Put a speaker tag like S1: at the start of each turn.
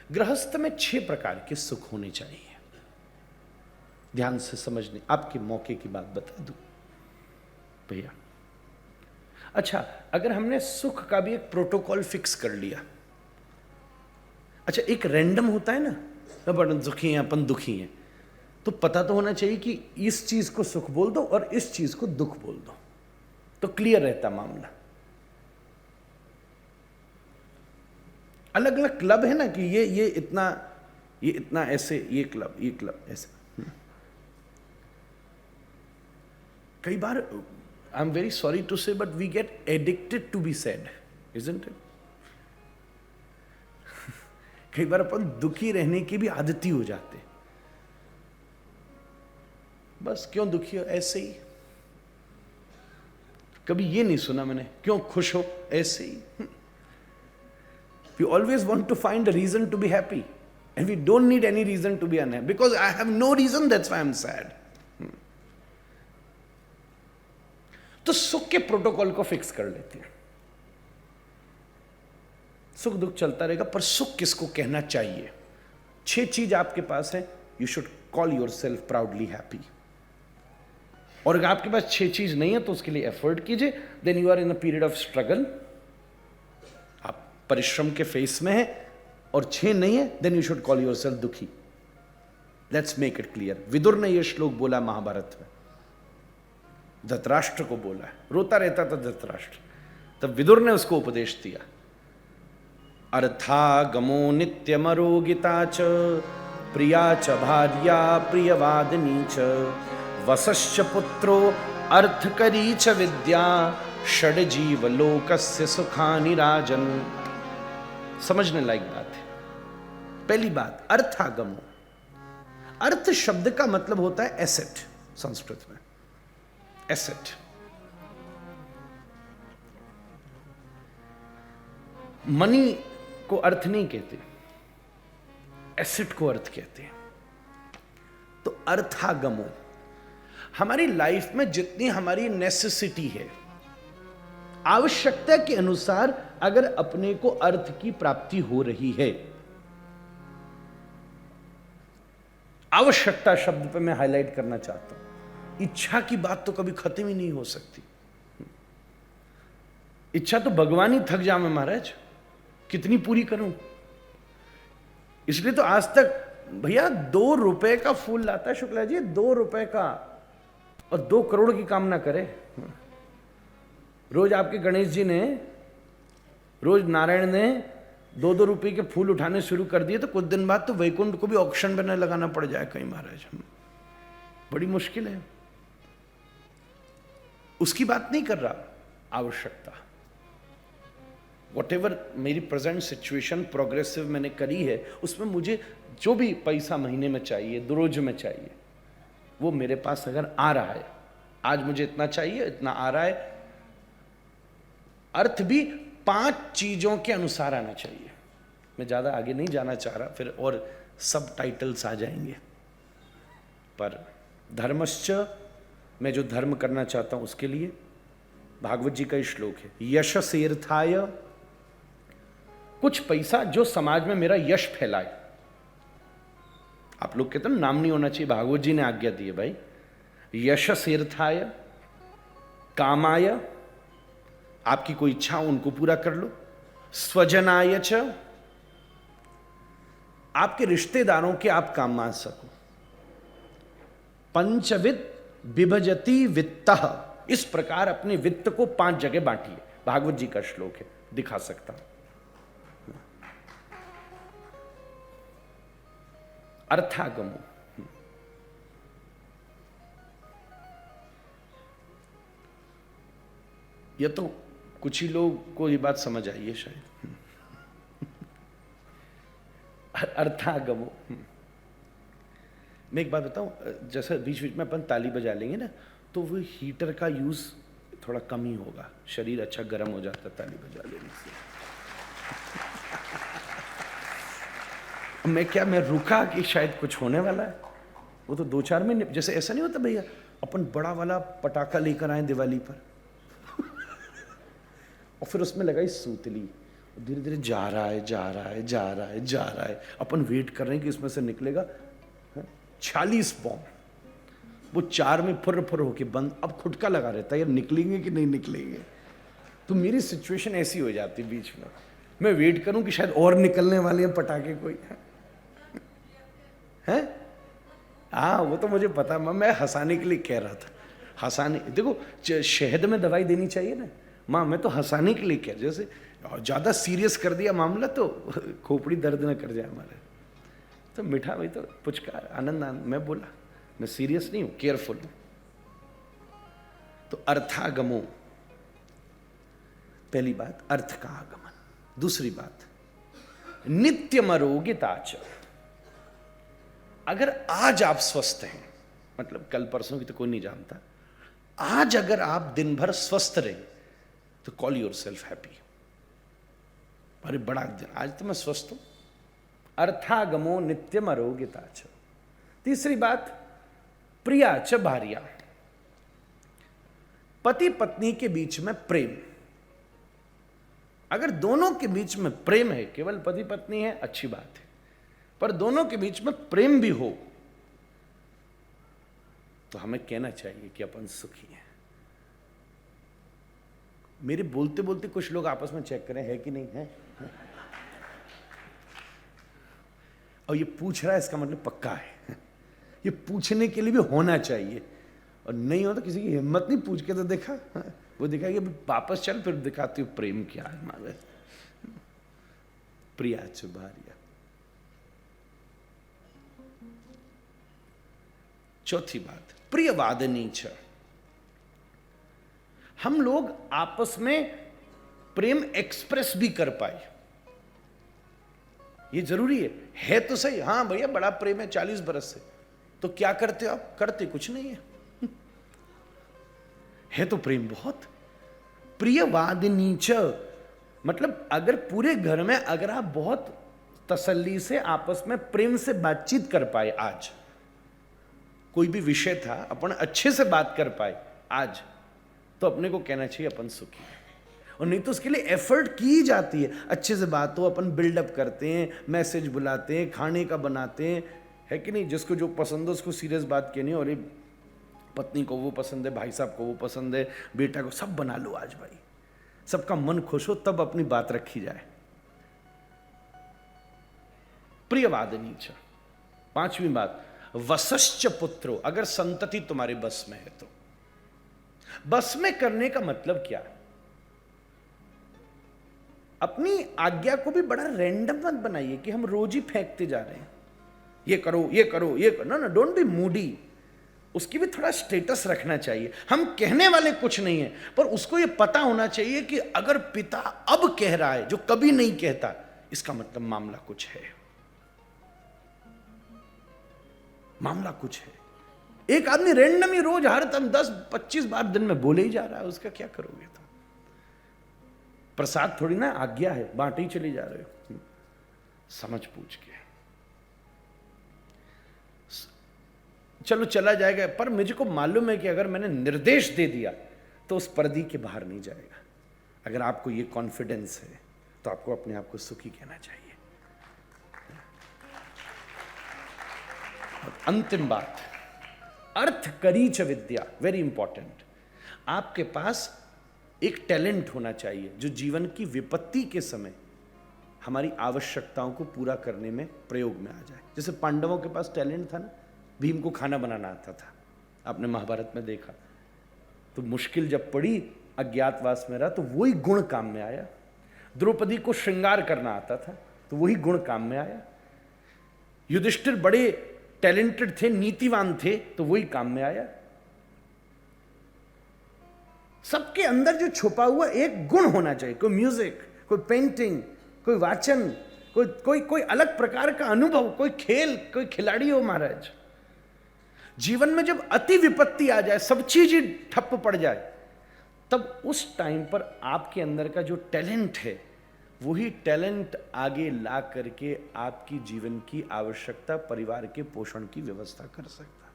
S1: गृहस्थ में 6 प्रकार के सुख होने चाहिए। ध्यान से समझने, आपके मौके की बात बता दूं भैया। अच्छा, अगर हमने सुख का भी एक प्रोटोकॉल फिक्स कर लिया, अच्छा एक रैंडम होता है ना, अपन दुखी हैं, अपन दुखी हैं, तो पता तो होना चाहिए कि इस चीज को सुख बोल दो और इस चीज को दुख बोल दो, तो क्लियर रहता मामला। अलग अलग क्लब है ना कि ये इतना ऐसे, ये क्लब ऐसे। कई बार I am very sorry to say but we get addicted to be sad, isn't it? कई बार अपन दुखी रहने की भी आदती हो जाते, बस क्यों दुखी हो, ऐसे ही। कभी ये नहीं सुना मैंने क्यों खुश हो, ऐसे ही। We always want to find a reason to be happy, and we don't need any reason to be unhappy because I have no reason, that's why I'm sad. तो सुख के प्रोटोकॉल को फिक्स कर लेते हैं। सुख दुख चलता रहेगा, पर सुख किसको कहना चाहिए? 6 चीज आपके पास है। You should call your self proudly happy. और अगर आपके पास 6 चीज नहीं है तो उसके लिए एफर्ट कीजिए। Then you are in a period of struggle, आप परिश्रम के फेस में है, और 6 नहीं है, then you should call yourself दुखी। Let's make it clear. Vidur ने यह श्लोक बोला महाभारत में, धृतराष्ट्र को बोला है, रोता रहता था धृतराष्ट्र, तब विदुर ने उसको उपदेश दिया। अर्थागमो नित्यमरोगिता च प्रिया च भार्या प्रियवादिनी च वसश्च पुत्रो अर्थकरी च विद्या षड्जीव लोकस्य सुखानि राजन। समझने लायक बात है। पहली बात, अर्थागमो। अर्थ शब्द का मतलब होता है एसेट, संस्कृत में एसेट। मनी को अर्थ नहीं कहते, एसेट को अर्थ कहते हैं। तो अर्थागमो, हमारी लाइफ में जितनी हमारी नेसेसिटी है, आवश्यकता के अनुसार अगर अपने को अर्थ की प्राप्ति हो रही है, आवश्यकता शब्द पे मैं हाईलाइट करना चाहता हूं। इच्छा की बात तो कभी खत्म ही नहीं हो सकती। इच्छा तो भगवान ही थक जावे महाराज, कितनी पूरी करूं। इसलिए तो आज तक भैया 2 रुपए का फूल लाता है शुक्ला जी, 2 रुपए का, और 2 करोड़ की कामना करे। रोज आपके गणेश जी ने, रोज नारायण ने 2-2 रुपए के फूल उठाने शुरू कर दिए, तो कुछ दिन बाद तो वैकुंठ को भी ऑक्शन में लगाना पड़ जाए कहीं महाराज। बड़ी मुश्किल है। उसकी बात नहीं कर रहा, आवश्यकता। Whatever मेरी प्रेजेंट सिचुएशन प्रोग्रेसिव मैंने करी है, उसमें मुझे जो भी पैसा महीने में चाहिए, रोज में चाहिए, वो मेरे पास अगर आ रहा है, आज मुझे इतना चाहिए, इतना आ रहा है। अर्थ भी 5 चीजों के अनुसार आना चाहिए। मैं ज्यादा आगे नहीं जाना चाह रहा, फिर और सब टाइटल्स आ जाएंगे। पर धर्मश्च, मैं जो धर्म करना चाहता हूं उसके लिए भागवत जी का ही श्लोक है, यशसेर्थाय, कुछ पैसा जो समाज में मेरा यश फैलाए। आप लोग कहते हैं नाम नहीं होना चाहिए, भागवत जी ने आज्ञा दी है भाई। यशसेर्थाय, कामाय, आपकी कोई इच्छा उनको पूरा कर लो। स्वजनाय च, आपके रिश्तेदारों के आप काम मान सको। पंचविद विभजति वित्तः, इस प्रकार अपने वित्त को 5 जगह बांटिए। भागवत जी का श्लोक है, दिखा सकता हूं। अर्थागमो, यह तो कुछ ही लोग को ये बात समझ आई है शायद। अर्थागमो, मैं एक बात बताऊं, जैसे बीच बीच में अपन ताली बजा लेंगे ना, तो वो हीटर का यूज थोड़ा कम ही होगा, शरीर अच्छा गर्म हो जाता है ताली बजा लेने से। मैं रुका कि शायद कुछ होने वाला है, वो तो 2-4 मिनट, जैसे ऐसा नहीं होता भैया अपन बड़ा वाला पटाखा लेकर आए दिवाली पर और फिर उसमें लगाई सूतली, धीरे धीरे जा रहा है, जा रहा है, जा रहा है, जा रहा है। अपन वेट कर रहे हैं कि इसमें से निकलेगा 40 बॉम्ब। वो 4 में फुर फुर होके बंद। अब खुटका लगा रहता है यार, निकलेंगे कि नहीं निकलेंगे। तो मेरी सिचुएशन ऐसी हो जाती है बीच में, मैं वेट करूं कि शायद और निकलने वाले हैं पटाखे कोई है। हाँ वो तो मुझे पता, मैं हंसाने के लिए कह रहा था। हंसाने, देखो शहद में दवाई देनी चाहिए ना माँ, मैं तो हंसाने के लिए कह, जैसे ज़्यादा सीरियस कर दिया मामला तो खोपड़ी दर्द न कर जाए हमारे। तो मीठा भाई तो पुचकार आनंद आनंद, मैं बोला मैं सीरियस नहीं हूं, केयरफुल हूं। तो अर्थागमो, पहली बात अर्थ का आगमन। दूसरी बात नित्यमरोगिताच। अगर आज आप स्वस्थ हैं, मतलब कल परसों की तो कोई नहीं जानता, आज अगर आप दिन भर स्वस्थ रहे तो कॉल योर सेल्फ हैप्पी। अरे बड़ा दिन, आज तो मैं स्वस्थ हूं। अर्थागमो नित्यम अरोगिताच। तीसरी बात प्रिया च भार्या। पति पत्नी के बीच में प्रेम, अगर दोनों के बीच में प्रेम है, केवल पति पत्नी है अच्छी बात है, पर दोनों के बीच में प्रेम भी हो तो हमें कहना चाहिए कि अपन सुखी हैं। मेरे बोलते बोलते कुछ लोग आपस में चेक करें है कि नहीं है, और ये पूछ रहा है इसका मतलब पक्का है। ये पूछने के लिए भी होना चाहिए, और नहीं हो तो किसी की हिम्मत नहीं, पूछ के तो देखा, वो दिखा कि वापस चल फिर दिखाती हूँ प्रेम क्या है हमारे। प्रिया च भार्या। चौथी बात प्रियवादिनी च। हम लोग आपस में प्रेम एक्सप्रेस भी कर पाए, ये जरूरी है तो सही। हाँ भैया बड़ा प्रेम है 40 बरस से, तो क्या करते हो आप? करते कुछ नहीं है तो प्रेम बहुत। प्रियवादिनी च, मतलब अगर पूरे घर में अगर आप बहुत तसल्ली से आपस में प्रेम से बातचीत कर पाए, आज कोई भी विषय था अपन अच्छे से बात कर पाए आज, तो अपने को कहना चाहिए अपन सुखी हैं। और नहीं तो उसके लिए एफर्ट की जाती है, अच्छे से बात हो, अपन बिल्डअप करते हैं, मैसेज बुलाते हैं, खाने का बनाते हैं, है कि नहीं। जिसको जो पसंद हो उसको सीरियस बात कहनी है, और ये पत्नी को वो पसंद है, भाई साहब को वो पसंद है, बेटा को, सब बना लो आज भाई, सबका मन खुश हो, तब अपनी बात रखी जाए। प्रियवादिनी च। पांचवी बात वसश्च पुत्रो। अगर संतति तुम्हारे बस में है तो। बस में करने का मतलब क्या? अपनी आज्ञा को भी बड़ा रैंडम मत बनाइए कि हम रोज ही फेंकते जा रहे हैं, ये करो ये करो ये करो। ना ना, डोंट बी मूडी। उसकी भी थोड़ा स्टेटस रखना चाहिए। हम कहने वाले कुछ नहीं है, पर उसको ये पता होना चाहिए कि अगर पिता अब कह रहा है जो कभी नहीं कहता, इसका मतलब मामला कुछ है, मामला कुछ है। एक आदमी रैंडम ही रोज हर तम 10-25 बार दिन में बोले ही जा रहा है, उसका क्या करोगे तुम? प्रसाद थोड़ी ना आज्ञा है, बांटे ही चले जा रहे हो। समझ पूछ के चलो चला जाएगा, पर मुझको मालूम है कि अगर मैंने निर्देश दे दिया तो उस पर्दी के बाहर नहीं जाएगा। अगर आपको ये कॉन्फिडेंस है तो आपको अपने आप को सुखी कहना चाहिए। और अंतिम बात अर्थ करीच विद्या, वेरी इंपॉर्टेंट। आपके पास एक टैलेंट होना चाहिए जो जीवन की विपत्ति के समय हमारी आवश्यकताओं को पूरा करने में प्रयोग में आ जाए। जैसे पांडवों के पास टैलेंट था ना, भीम को खाना बनाना आता था, आपने महाभारत में देखा। तो मुश्किल जब पड़ी, अज्ञातवास में रहा, तो वही गुण काम में आया। द्रौपदी को श्रृंगार करना आता था, तो वही गुण काम में आया। युधिष्ठिर बड़े टैलेंटेड थे, नीतिवान थे, तो वही काम में आया। सबके अंदर जो छुपा हुआ एक गुण होना चाहिए, कोई म्यूजिक, कोई पेंटिंग, कोई वाचन, कोई अलग प्रकार का अनुभव, कोई खेल, कोई खिलाड़ी हो महाराज। जीवन में जब अति विपत्ति आ जाए, सब चीज ही ठप्प पड़ जाए, तब उस टाइम पर आपके अंदर का जो टैलेंट है, वही टैलेंट आगे ला करके आपकी जीवन की आवश्यकता, परिवार के पोषण की व्यवस्था कर सकता है।